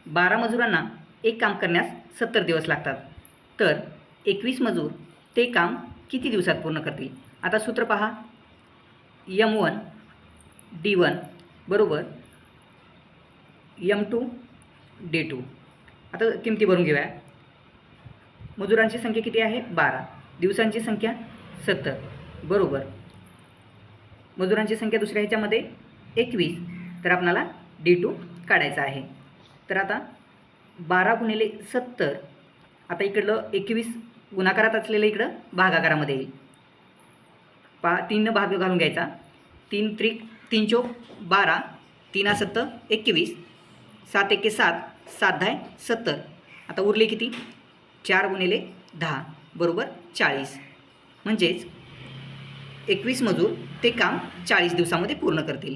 12 मजुरांना एक काम करण्यास 70 दिवस लागतात, तर 21 मजूर ते काम किती दिवसात पूर्ण करतील? आता सूत्र पहा, M1 D1 बरोबर M2 D2. आता किमती भरून घेऊया. मजुरांची संख्या किती आहे? 12. दिवसांची संख्या 70 बरोबर मजुरांची संख्या दुसऱ्या ह्याच्यामध्ये 21, तर आपल्याला D2 काढायचा आहे. तर आता 12 गुणिले 70, आता इकडलं 21 गुणाकारात असलेलं इकडं भागाकारामध्ये येईल. 3 भाग घालून घ्यायचा. 3 त्रिक 3 चोक 12, 3 7 21, 7 1 7, 7 10 70. आता उरले किती? 4 गुणिले 10 बरोबर 40. म्हणजेच 21 मजूर ते काम 40 दिवसामध्ये पूर्ण करतील.